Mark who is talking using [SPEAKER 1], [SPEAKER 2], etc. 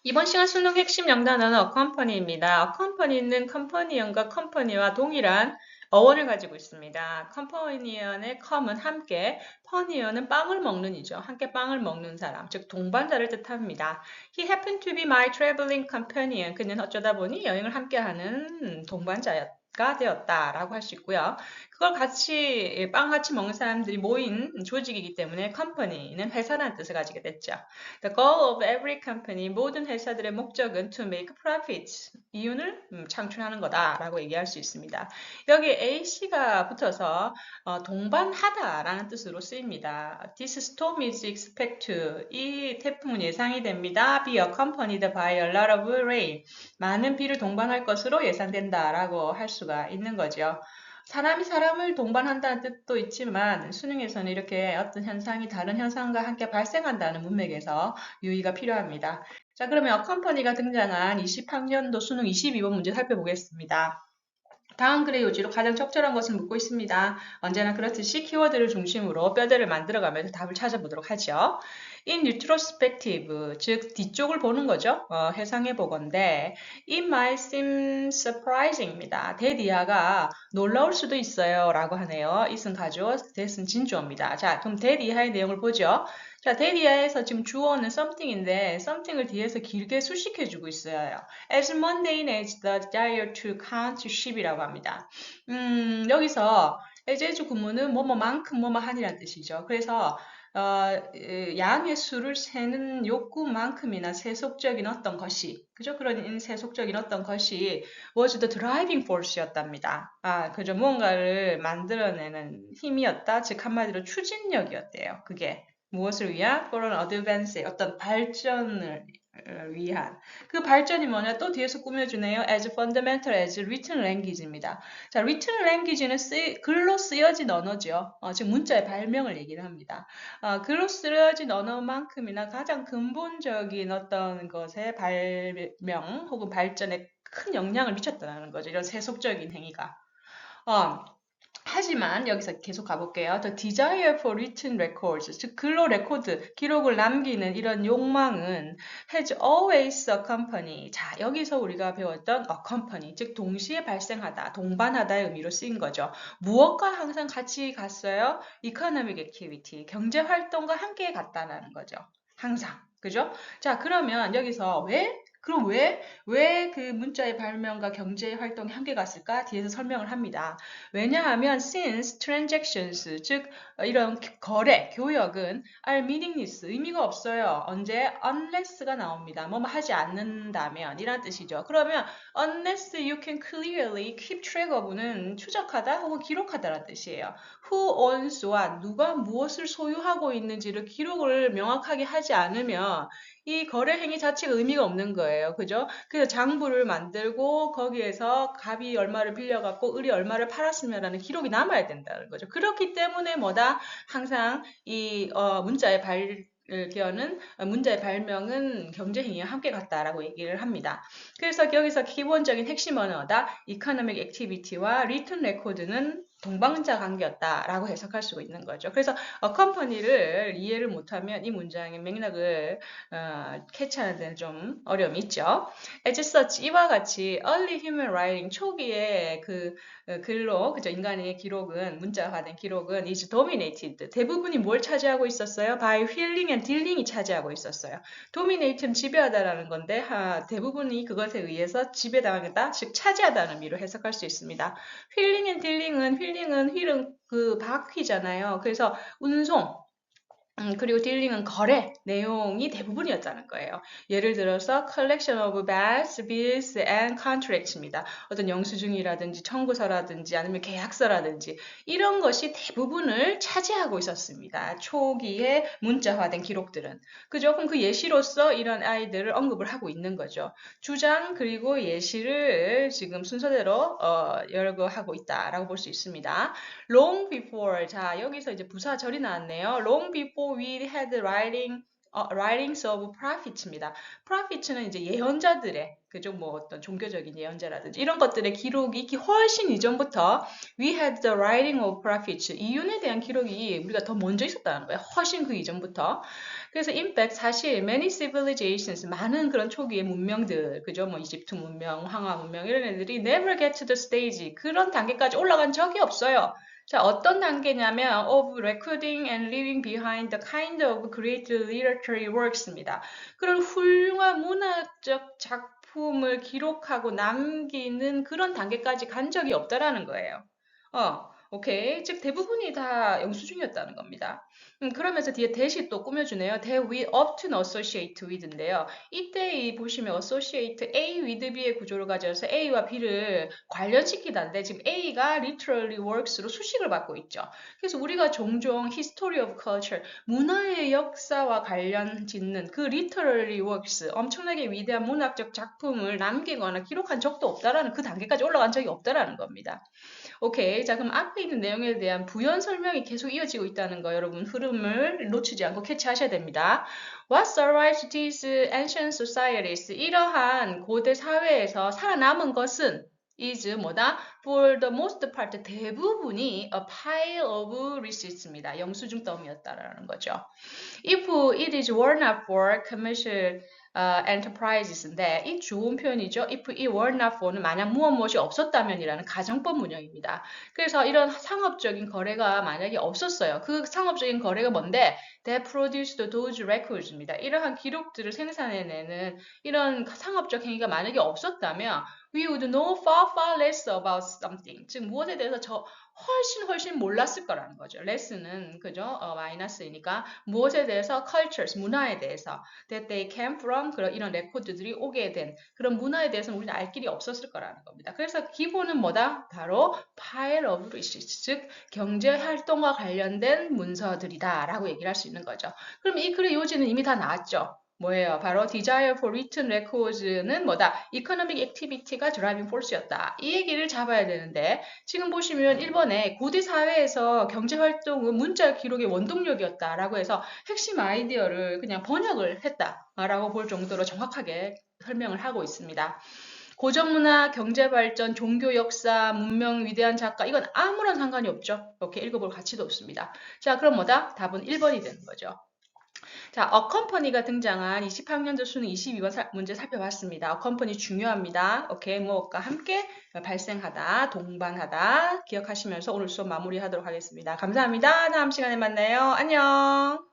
[SPEAKER 1] 이번 시간 수능 핵심 영단어는 accompany입니다. accompany는 companion,과 company와 동일한 어원을 가지고 있습니다. companion의 com은 함께, panion은 빵을 먹는 이죠. 함께 빵을 먹는 사람, 즉 동반자를 뜻합니다. He happened to be my traveling companion. 그는 어쩌다 보니 여행을 함께하는 동반자가 되었다라고 할 수 있고요. 그걸 같이 빵 같이 먹는 사람들이 모인 조직이기 때문에 company는 회사라는 뜻을 가지게 됐죠. The goal of every company, 모든 회사들의 목적은 to make profits, 이윤을 창출하는 거다라고 얘기할 수 있습니다. 여기 AC가 붙어서 동반하다라는 뜻으로 쓰입니다. This storm is expected to, 이 태풍은 예상이 됩니다. Be accompanied by a lot of rain, 많은 비를 동반할 것으로 예상된다라고 할 수가 있는 거죠. 사람이 사람을 동반한다는 뜻도 있지만 수능에서는 이렇게 어떤 현상이 다른 현상과 함께 발생한다는 문맥에서 유의가 필요합니다. 자, 그러면 accompany가 등장한 20학년도 수능 22번 문제 살펴보겠습니다. 다음 글의 요지로 가장 적절한 것을 묻고 있습니다. 언제나 그렇듯이 키워드를 중심으로 뼈대를 만들어가면서 답을 찾아보도록 하죠. In retrospective, 즉 뒤쪽을 보는 거죠. 해상해 보건데 It might seem surprising입니다. that 이하가 놀라울 수도 있어요 라고 하네요. it은 가주어, that은 진주어입니다. 자, 그럼 that 이하의 내용을 보죠. 자, that 이하에서 지금 주어는 something인데 something을 뒤에서 길게 수식해주고 있어요. As mundane as the desire to count sheep이라고 합니다. 여기서 as 구문은 뭐뭐만큼 뭐뭐하니라는 뜻이죠. 그래서 양의 수를 세는 욕구만큼이나 세속적인 어떤 것이, 그죠? 그런 세속적인 어떤 것이 was the driving force였답니다. 그죠? 무언가를 만들어내는 힘이었다. 즉 한마디로 추진력이었대요. 그게 무엇을 위한? for an advance, 어떤 발전을 위한. 그 발전이 뭐냐? 또 뒤에서 꾸며주네요. as fundamental as written language입니다. 자, written language는 글로 쓰여진 언어죠. 즉 문자의 발명을 얘기를 합니다. 글로 쓰여진 언어만큼이나 가장 근본적인 어떤 것의 발명 혹은 발전에 큰 영향을 미쳤다는 거죠. 이런 세속적인 행위가. 하지만 여기서 계속 가볼게요. The desire for written records, 즉 글로 레코드, 기록을 남기는 이런 욕망은 has always accompanied. 자, 여기서 우리가 배웠던 accompany, 즉 동시에 발생하다, 동반하다의 의미로 쓰인 거죠. 무엇과 항상 같이 갔어요? Economic activity, 경제 활동과 함께 갔다는 거죠. 항상. 그죠? 자, 그러면 여기서 그럼 왜 그 문자의 발명과 경제 활동이 함께 갔을까? 뒤에서 설명을 합니다. 왜냐하면 since transactions, 즉 이런 거래, 교역은 are meaningless, 의미가 없어요. 언제? unless가 나옵니다. 뭐뭐 하지 않는다면 이란 뜻이죠. 그러면 unless you can clearly keep track of는 추적하다 혹은 기록하다라는 뜻이에요. who owns와 누가 무엇을 소유하고 있는지를 기록을 명확하게 하지 않으면 이 거래 행위 자체가 의미가 없는 거예요. 그죠? 그래서 장부를 만들고 거기에서 갑이 얼마를 빌려갖고 을이 얼마를 팔았으면라는 기록이 남아야 된다는 거죠. 그렇기 때문에 뭐다? 항상 이 문자의 발견은 문자의 발명은 경제행위와 함께 갔다라고 얘기를 합니다. 그래서 여기서 기본적인 핵심 언어다 economic activity와 written record는 동반자 관계였다라고 해석할 수 있는 거죠. 그래서 accompany를 이해를 못하면 이 문장의 맥락을 캐치하는 데는 좀 어려움이 있죠. As such, 이와 같이 early human writing, 초기에 그 글로, 그죠? 인간의 기록은, 문자화된 기록은 is dominated. 대부분이 뭘 차지하고 있었어요? By feeling and dealing이 차지하고 있었어요. dominate는 지배하다라는 건데, 대부분이 그것에 의해서 지배당하다, 즉 차지하다는 의미로 해석할 수 있습니다. feeling and dealing은 휠은 그 바퀴잖아요. 그래서 운송, 그리고 딜링은 거래 내용이 대부분이었다는 거예요. 예를 들어서 collection of bills, bills and contracts입니다. 어떤 영수증이라든지 청구서라든지 아니면 계약서라든지 이런 것이 대부분을 차지하고 있었습니다. 초기에 문자화된 기록들은. 그죠? 그럼 그 예시로서 이런 아이들을 언급을 하고 있는 거죠. 주장 그리고 예시를 지금 순서대로 열거하고 있다라고 볼 수 있습니다. Long before, 자 여기서 이제 부사절이 나왔네요. Long before we had writing writings of prophets입니다. prophets는 이제 예언자들의 그죠? 뭐 어떤 종교적인 예언자라든지 이런 것들의 기록이 훨씬 이전부터 we had the writing of prophets 이윤에 대한 기록이 우리가 더 먼저 있었다는 거예요. 훨씬 그 이전부터. 그래서 in fact 사실 many civilizations 많은 그런 초기의 문명들 그죠? 뭐 이집트 문명, 황하 문명 이런 애들이 never get to the stage 그런 단계까지 올라간 적이 없어요. 자, 어떤 단계냐면 of recording and leaving behind the kind of great literary works입니다. 그런 훌륭한 문학적 작품을 기록하고 남기는 그런 단계까지 간 적이 없다라는 거예요. 오케이. 즉 대부분이 다 영수증이었다는 겁니다. 그러면서 뒤에 that이 또 꾸며주네요. that we often associate with인데요. 이때 이 보시면 associate A with B의 구조를 가져서 A와 B를 관련시키다는데 지금 A가 literary works로 수식을 받고 있죠. 그래서 우리가 종종 history of culture, 문화의 역사와 관련 짓는 그 literary works, 엄청나게 위대한 문학적 작품을 남기거나 기록한 적도 없다라는 그 단계까지 올라간 적이 없다라는 겁니다. 오케이. 자, 그럼 앞에 있는 내용에 대한 부연 설명이 계속 이어지고 있다는 거 여러분 흐름을 놓치지 않고 캐치하셔야 됩니다. What survives these ancient societies? 이러한 고대 사회에서 살아남은 것은 is 뭐다? For the most part 대부분이 a pile of receipts입니다. 영수증 더미였다라는 거죠. If it is were not for commercial enterprises인데 이 좋은 표현이죠. If it were not for는 만약 무엇이 없었다면이라는 가정법 문형입니다. 그래서 이런 상업적인 거래가 만약에 없었어요. 그 상업적인 거래가 뭔데? That produced those records입니다. 이러한 기록들을 생산해내는 이런 상업적 행위가 만약에 없었다면 we would know far far less about something. 즉 무엇에 대해서 훨씬 몰랐을 거라는 거죠. less는 그죠? 마이너스이니까 무엇에 대해서 cultures 문화에 대해서 that they came from 그런 이런 레코드들이 오게 된 그런 문화에 대해서는 우리는 알 길이 없었을 거라는 겁니다. 그래서 기본은 뭐다? 바로 pile of receipts 즉 경제 활동과 관련된 문서들이다라고 얘기를 할 수 있는 거죠. 그럼 이 글의 요지는 이미 다 나왔죠. 뭐예요? 바로 desire for written records는 뭐다? economic activity가 driving force였다. 이 얘기를 잡아야 되는데 지금 보시면 1번에 고대 사회에서 경제 활동은 문자 기록의 원동력이었다라고 해서 핵심 아이디어를 그냥 번역을 했다라고 볼 정도로 정확하게 설명을 하고 있습니다. 고전문화, 경제발전, 종교 역사, 문명, 위대한 작가 이건 아무런 상관이 없죠. 이렇게 읽어볼 가치도 없습니다. 자, 그럼 뭐다? 답은 1번이 되는 거죠. 자, 어컴퍼니가 등장한 20학년도 수능 22번 문제 살펴봤습니다. 어컴퍼니 중요합니다. 오케이, 뭐가 함께 발생하다, 동반하다 기억하시면서 오늘 수업 마무리하도록 하겠습니다. 감사합니다. 다음 시간에 만나요. 안녕.